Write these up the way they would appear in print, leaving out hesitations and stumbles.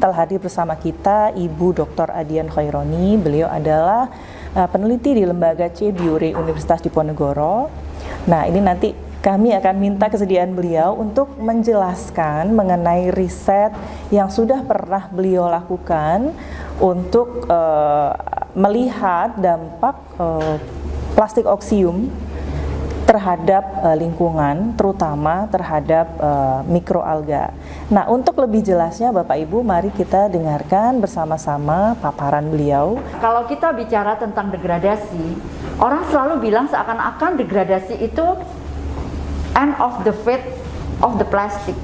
telah hadir bersama kita Ibu Dr. Adian Khaironi. Beliau adalah peneliti di Lembaga C. Biore Universitas Diponegoro. Nah, ini nanti kami akan minta kesediaan beliau untuk menjelaskan mengenai riset yang sudah pernah beliau lakukan untuk melihat dampak plastik oksium terhadap lingkungan, terutama terhadap mikroalga. Nah, untuk lebih jelasnya Bapak Ibu, mari kita dengarkan bersama-sama paparan beliau. Kalau kita bicara tentang degradasi, orang selalu bilang seakan-akan degradasi itu end of the fate of the plastic.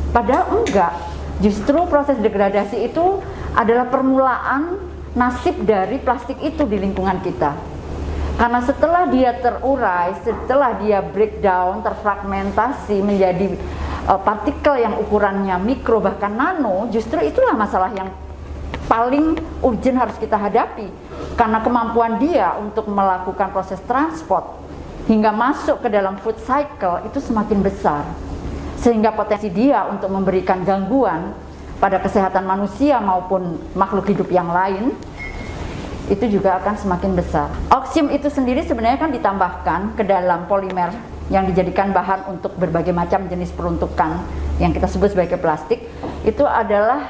Padahal enggak. Justru proses degradasi itu adalah permulaan nasib dari plastik itu di lingkungan kita. Karena setelah dia terurai, setelah dia breakdown, terfragmentasi menjadi partikel yang ukurannya mikro bahkan nano, justru itulah masalah yang paling urgent harus kita hadapi. Karena kemampuan dia untuk melakukan proses transport hingga masuk ke dalam food cycle itu semakin besar. Sehingga potensi dia untuk memberikan gangguan pada kesehatan manusia maupun makhluk hidup yang lain itu juga akan semakin besar. Oksium itu sendiri sebenarnya kan ditambahkan ke dalam polimer yang dijadikan bahan untuk berbagai macam jenis peruntukan yang kita sebut sebagai plastik. Itu adalah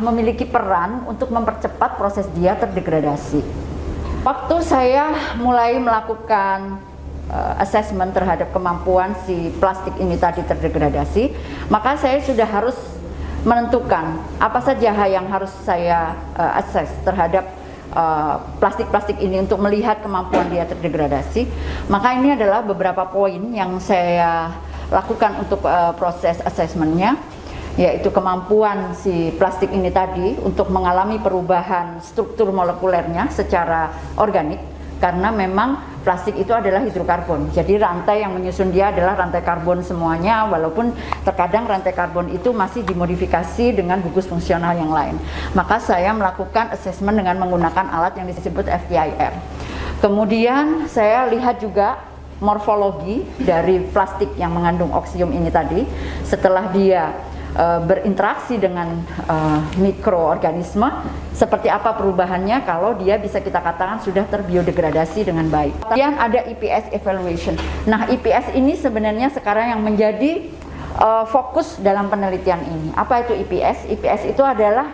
memiliki peran untuk mempercepat proses dia terdegradasi. Waktu saya mulai melakukan assessment terhadap kemampuan si plastik ini tadi terdegradasi, maka saya sudah harus menentukan apa saja yang harus saya assess terhadap plastik-plastik ini untuk melihat kemampuan dia terdegradasi. Maka ini adalah beberapa poin yang saya lakukan untuk proses assessmentnya, yaitu kemampuan si plastik ini tadi untuk mengalami perubahan struktur molekulernya secara organik, karena memang plastik itu adalah hidrokarbon. Jadi rantai yang menyusun dia adalah rantai karbon semuanya, walaupun terkadang rantai karbon itu masih dimodifikasi dengan gugus fungsional yang lain. Maka saya melakukan assessment dengan menggunakan alat yang disebut FTIR. Kemudian saya lihat juga morfologi dari plastik yang mengandung oksium ini tadi. Setelah dia berinteraksi dengan mikroorganisme, seperti apa perubahannya kalau dia bisa kita katakan sudah terbiodegradasi dengan baik. Kemudian ada EPS evaluation. Nah, EPS ini sebenarnya sekarang yang menjadi fokus dalam penelitian ini. Apa itu EPS? EPS itu adalah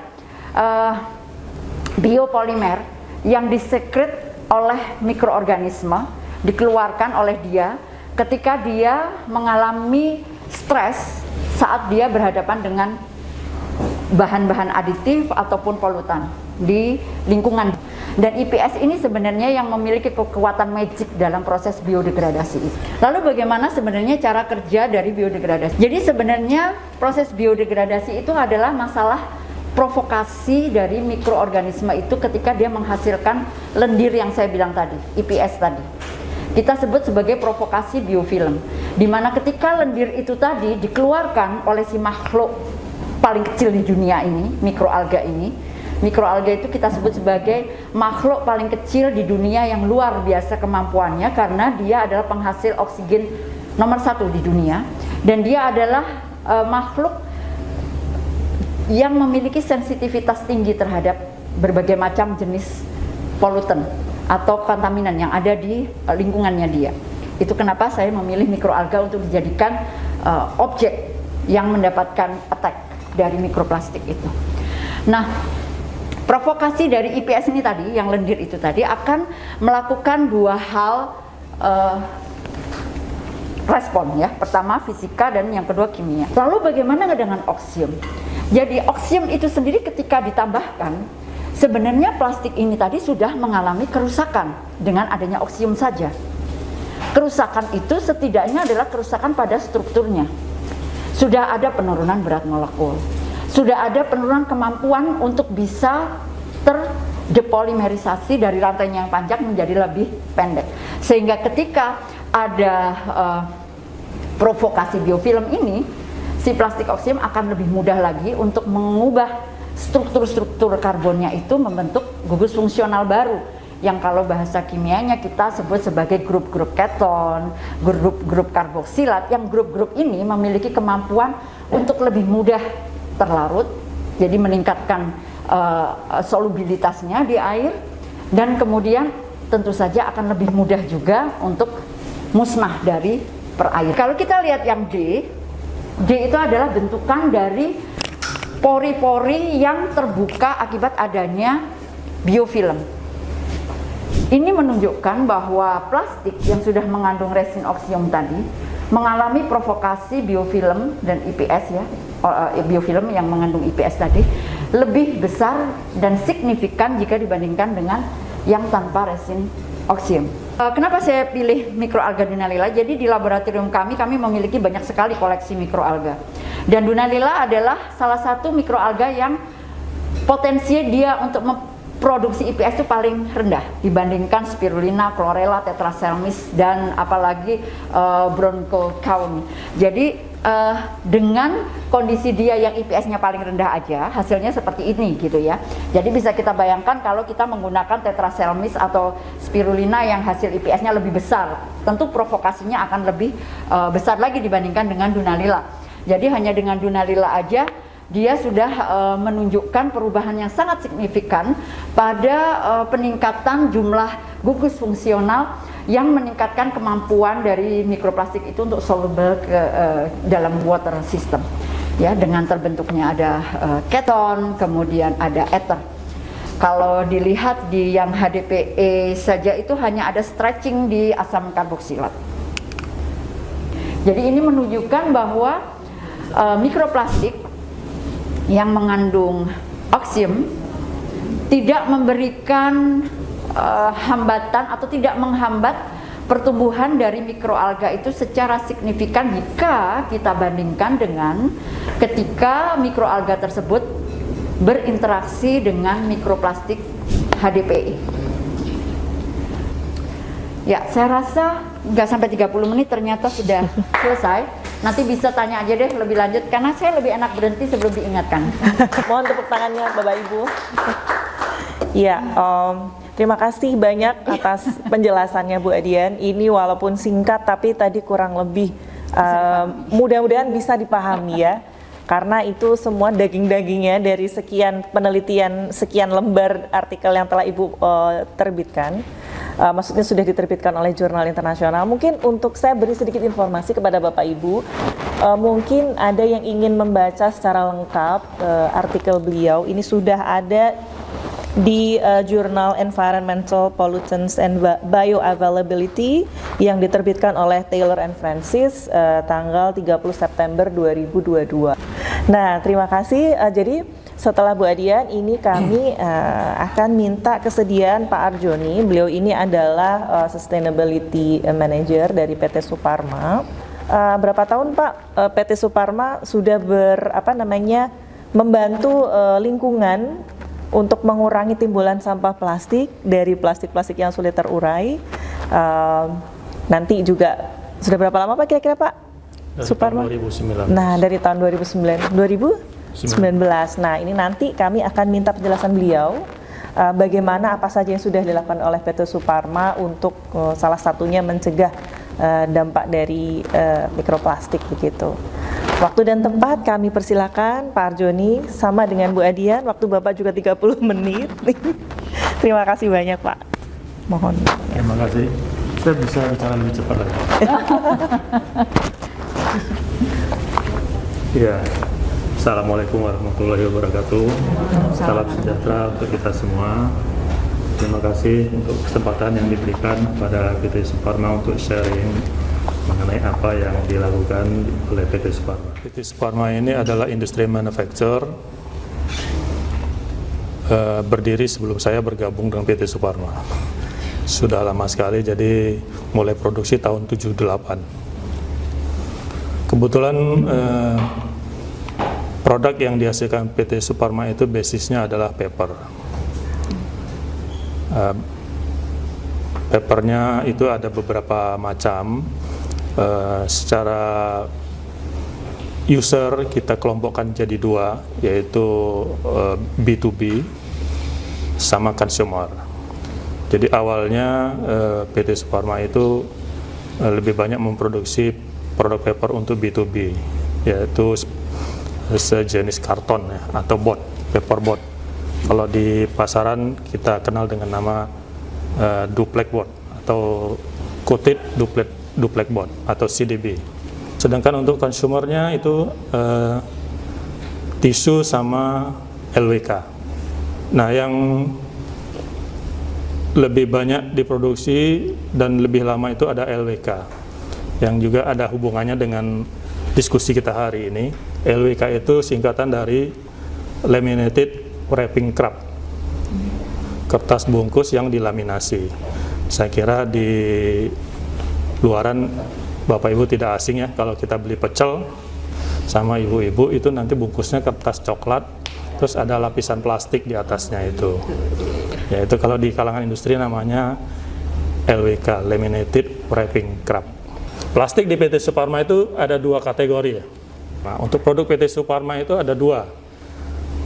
biopolimer yang disekret oleh mikroorganisme, dikeluarkan oleh dia ketika dia mengalami stres saat dia berhadapan dengan bahan-bahan aditif ataupun polutan di lingkungan. Dan EPS ini sebenarnya yang memiliki kekuatan magic dalam proses biodegradasi. Lalu bagaimana sebenarnya cara kerja dari biodegradasi? Jadi sebenarnya proses biodegradasi itu adalah masalah provokasi dari mikroorganisme itu ketika dia menghasilkan lendir yang saya bilang tadi, EPS tadi. Kita sebut sebagai provokasi biofilm, di mana ketika lendir itu tadi dikeluarkan oleh si makhluk paling kecil di dunia ini, mikroalga ini. Mikroalga itu kita sebut sebagai makhluk paling kecil di dunia yang luar biasa kemampuannya, karena dia adalah penghasil oksigen nomor 1 di dunia, dan dia adalah makhluk yang memiliki sensitivitas tinggi terhadap berbagai macam jenis polutan atau kontaminan yang ada di lingkungannya dia. Itu kenapa saya memilih mikroalga untuk dijadikan objek yang mendapatkan attack dari mikroplastik itu. Nah, provokasi dari EPS ini tadi, yang lendir itu tadi, akan melakukan dua hal respon ya. Pertama fisika dan yang kedua kimia. Lalu bagaimana dengan oksium? Jadi oksium itu sendiri ketika ditambahkan, sebenarnya plastik ini tadi sudah mengalami kerusakan dengan adanya oksium saja. Kerusakan itu setidaknya adalah kerusakan pada strukturnya. Sudah ada penurunan berat molekul, sudah ada penurunan kemampuan untuk bisa terdepolimerisasi dari rantainya yang panjang menjadi lebih pendek. Sehingga ketika ada provokasi biofilm ini, si plastik oksium akan lebih mudah lagi untuk mengubah struktur-struktur karbonnya itu membentuk gugus fungsional baru, yang kalau bahasa kimianya kita sebut sebagai grup-grup keton, grup-grup karboksilat, yang grup-grup ini memiliki kemampuan untuk lebih mudah terlarut, jadi meningkatkan solubilitasnya di air, dan kemudian tentu saja akan lebih mudah juga untuk musnah dari perairan. Kalau kita lihat yang D itu adalah bentukan dari pori-pori yang terbuka akibat adanya biofilm. Ini menunjukkan bahwa plastik yang sudah mengandung resin oksium tadi mengalami provokasi biofilm dan IPS ya, biofilm yang mengandung IPS tadi lebih besar dan signifikan jika dibandingkan dengan yang tanpa resin oksium. Kenapa saya pilih mikroalga Dunaliella? Jadi di laboratorium kami memiliki banyak sekali koleksi mikroalga. Dan Dunaliella adalah salah satu mikroalga yang potensi dia untuk memproduksi IPS itu paling rendah dibandingkan spirulina, chlorella, tetraselmis, dan apalagi bronchocauni. Jadi dengan kondisi dia yang IPS-nya paling rendah aja, hasilnya seperti ini gitu ya. Jadi bisa kita bayangkan kalau kita menggunakan tetraselmis atau spirulina yang hasil IPS-nya lebih besar, tentu provokasinya akan lebih besar lagi dibandingkan dengan Dunaliella. Jadi hanya dengan Dunaliella aja dia sudah menunjukkan perubahan yang sangat signifikan pada peningkatan jumlah gugus fungsional yang meningkatkan kemampuan dari mikroplastik itu untuk soluble ke dalam water system. Ya, dengan terbentuknya ada keton, kemudian ada ether. Kalau dilihat di yang HDPE saja itu hanya ada stretching di asam karboksilat. Jadi ini menunjukkan bahwa mikroplastik yang mengandung oksium tidak memberikan hambatan atau tidak menghambat pertumbuhan dari mikroalga itu secara signifikan jika kita bandingkan dengan ketika mikroalga tersebut berinteraksi dengan mikroplastik HDPE. Ya, saya rasa nggak sampai 30 menit ternyata sudah selesai. Nanti bisa tanya aja deh lebih lanjut karena saya lebih enak berhenti sebelum diingatkan. Mohon tepuk tangannya Bapak Ibu. Ya, terima kasih banyak atas penjelasannya Bu Adian. Ini walaupun singkat tapi tadi kurang lebih mudah-mudahan bisa dipahami ya. Karena itu semua daging-dagingnya dari sekian penelitian, sekian lembar artikel yang telah Ibu terbitkan. Maksudnya sudah diterbitkan oleh jurnal internasional. Mungkin untuk saya beri sedikit informasi kepada Bapak Ibu, mungkin ada yang ingin membaca secara lengkap artikel beliau. Ini sudah ada di jurnal Environmental Pollutants and Bioavailability yang diterbitkan oleh Taylor and Francis tanggal 30 September 2022. Nah, terima kasih. Jadi setelah Bu Adian, ini kami akan minta kesediaan Pak Arjoni. Beliau ini adalah Sustainability Manager dari PT Suparma. Berapa tahun Pak PT Suparma sudah membantu lingkungan untuk mengurangi timbulan sampah plastik dari plastik-plastik yang sulit terurai. Nanti juga sudah berapa lama Pak kira-kira Pak? Dari Suparma? tahun 2019. Nah, dari tahun 2019. Nah, ini nanti kami akan minta penjelasan beliau bagaimana apa saja yang sudah dilakukan oleh PT Suparma untuk salah satunya mencegah dampak dari mikroplastik begitu. Waktu dan tempat kami persilakan Pak Arjoni sama dengan Bu Adian, waktu Bapak juga 30 menit. Terima kasih banyak Pak. Mohon. Terima kasih. Saya bisa bicara lebih cepat lagi. Ya, Assalamualaikum warahmatullahi wabarakatuh. Salam sejahtera untuk kita semua. Terima kasih untuk kesempatan yang diberikan kepada PT Suparma untuk sharing mengenai apa yang dilakukan oleh PT Suparma. PT Suparma ini adalah industri manufacturer, berdiri sebelum saya bergabung dengan PT Suparma. Sudah lama sekali, jadi mulai produksi tahun 78. Kebetulan produk yang dihasilkan PT Suparma itu basisnya adalah paper. Papernya itu ada beberapa macam. Secara user kita kelompokkan jadi dua, yaitu B2B sama consumer. Jadi awalnya PT Suparma itu lebih banyak memproduksi produk paper untuk B2B, yaitu sejenis karton ya, atau board, paperboard. Kalau di pasaran kita kenal dengan nama duplex board atau coated duplex board atau CDB. Sedangkan untuk konsumernya itu tisu sama LWK. Nah, yang lebih banyak diproduksi dan lebih lama itu ada LWK, yang juga ada hubungannya dengan diskusi kita hari ini. LWK itu singkatan dari Laminated Wrapping Kraft, kertas bungkus yang dilaminasi. Saya kira di luaran Bapak Ibu tidak asing ya, kalau kita beli pecel sama ibu-ibu itu nanti bungkusnya kertas coklat, terus ada lapisan plastik di atasnya itu. Ya, itu kalau di kalangan industri namanya LWK, Laminated Wrapping Kraft. Plastik di PT Suparma itu ada dua kategori ya. Nah, untuk produk PT Suparma itu ada dua.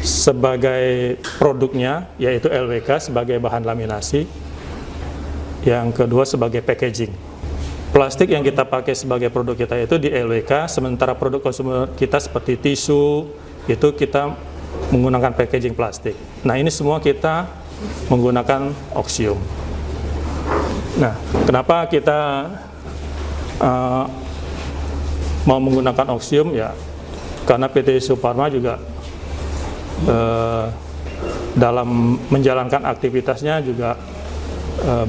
Sebagai produknya yaitu LWK sebagai bahan laminasi, yang kedua sebagai packaging. Plastik yang kita pakai sebagai produk kita itu di LWK, sementara produk konsumer kita seperti tisu itu kita menggunakan packaging plastik. Nah, ini semua kita menggunakan Oxium. Nah, kenapa kita mau menggunakan Oxium ya? Karena PT Suparma juga dalam menjalankan aktivitasnya juga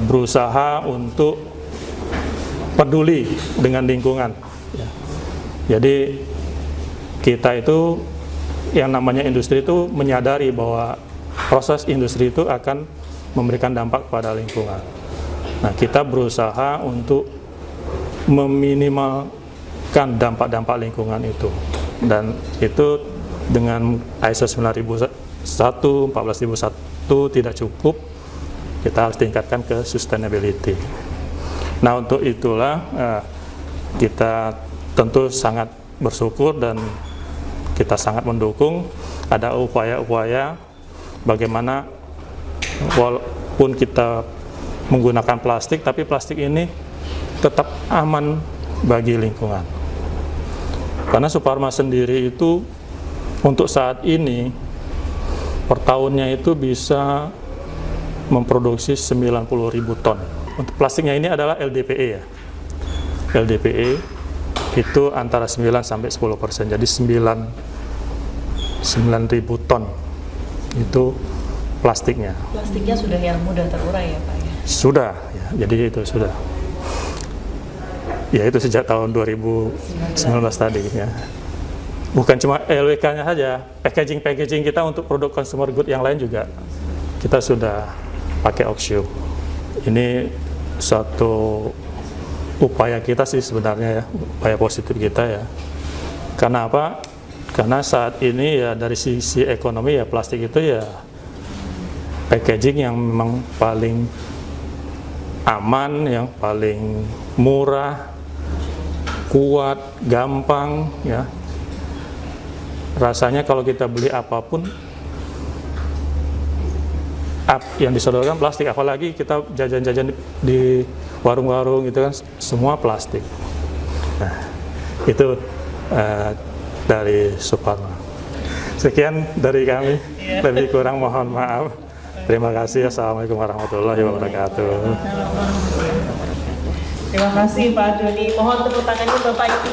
berusaha untuk peduli dengan lingkungan. Ya. Jadi kita itu yang namanya industri itu menyadari bahwa proses industri itu akan memberikan dampak pada lingkungan. Nah, kita berusaha untuk meminimalkan dampak-dampak lingkungan itu, dan itu dengan ISO 9001, 14001 tidak cukup, kita harus tingkatkan ke sustainability. Nah, untuk itulah kita tentu sangat bersyukur dan kita sangat mendukung ada upaya-upaya bagaimana walaupun kita menggunakan plastik, tapi plastik ini tetap aman bagi lingkungan. Karena Suparma sendiri itu untuk saat ini per tahunnya itu bisa memproduksi 90.000 ton. Untuk plastiknya ini adalah LDPE ya. LDPE itu antara 9 sampai 10%. Jadi 9.000 ton itu plastiknya. Plastiknya sudah yang mudah terurai ya Pak ya? Sudah, ya, jadi itu sudah. Ya itu sejak tahun 2019 tadi ya. Bukan cuma LWK-nya saja, packaging kita untuk produk consumer good yang lain juga kita sudah pakai Oxium. Ini suatu upaya kita sih sebenarnya ya, upaya positif kita ya. Karena apa? Karena saat ini ya dari sisi ekonomi ya plastik itu ya packaging yang memang paling aman, yang paling murah, kuat, gampang ya. Rasanya kalau kita beli apapun yang disodorkan plastik, apalagi kita jajan-jajan di warung-warung itu kan semua plastik. Nah, itu dari Suparma. Sekian dari kami, lebih kurang mohon maaf. Terima kasih. Assalamualaikum warahmatullahi wabarakatuh. Terima kasih Pak Joni. Mohon tepuk tangannya Bapak Ibu.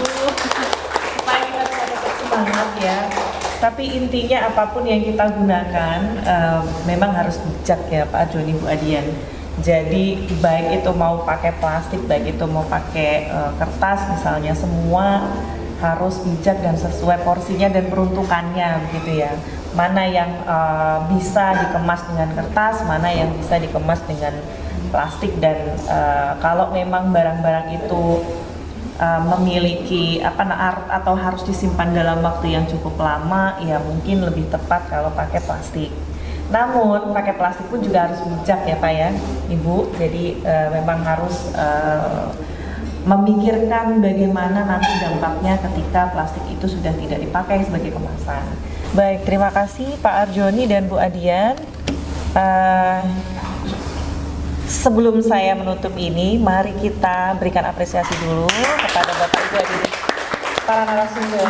Supaya kita bisa dapat semangat ya. Tapi intinya apapun yang kita gunakan memang harus bijak ya Pak Joni, Bu Adian. Jadi baik itu mau pakai plastik, baik itu mau pakai kertas misalnya, semua harus bijak dan sesuai porsinya dan peruntukannya begitu ya. Mana yang bisa dikemas dengan kertas, mana yang bisa dikemas dengan plastik, dan kalau memang barang-barang itu memiliki atau harus disimpan dalam waktu yang cukup lama, ya mungkin lebih tepat kalau pakai plastik. Namun pakai plastik pun juga harus bijak ya Pak ya, Ibu. Jadi memang harus memikirkan bagaimana nanti dampaknya ketika plastik itu sudah tidak dipakai sebagai kemasan. Baik, terima kasih Pak Arjoni dan Bu Adian. Sebelum saya menutup ini, mari kita berikan apresiasi dulu kepada Bapak Ibu hadirin para narasumber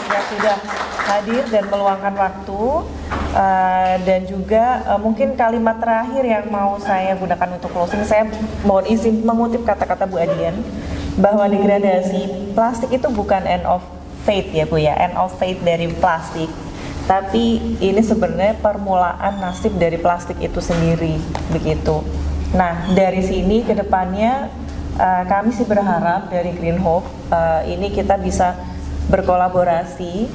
yang sudah hadir dan meluangkan waktu, dan juga mungkin kalimat terakhir yang mau saya gunakan untuk closing, saya mohon izin mengutip kata-kata Bu Adian bahwa degradasi plastik itu bukan end of fate ya Bu ya, end of fate dari plastik, tapi ini sebenarnya permulaan nasib dari plastik itu sendiri begitu. Nah, dari sini ke depannya kami sih berharap dari Green Hope ini kita bisa berkolaborasi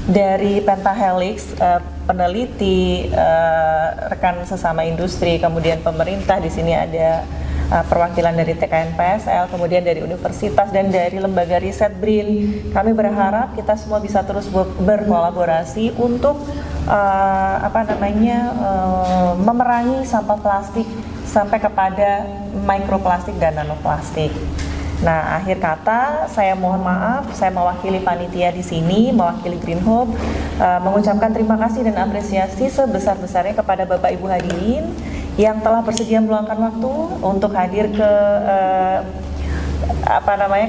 dari Pentahelix, peneliti, rekan sesama industri, kemudian pemerintah, di sini ada perwakilan dari TKN PSL, kemudian dari universitas dan dari lembaga riset BRIN. Kami berharap kita semua bisa terus berkolaborasi untuk memerangi sampah plastik sampai kepada mikroplastik dan nanoplastik. Nah, akhir kata saya mohon maaf, saya mewakili panitia di sini, mewakili Green Hope, mengucapkan terima kasih dan apresiasi sebesar-besarnya kepada Bapak Ibu hadirin yang telah bersedia meluangkan waktu untuk hadir ke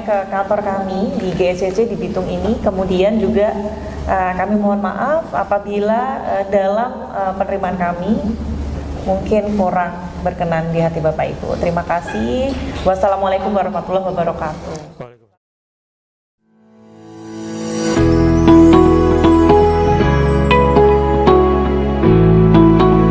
ke kantor kami di GSCC di Bitung ini. Kemudian juga kami mohon maaf apabila dalam penerimaan kami mungkin kurang berkenan di hati Bapak Ibu. Terima kasih. Wassalamualaikum warahmatullahi wabarakatuh.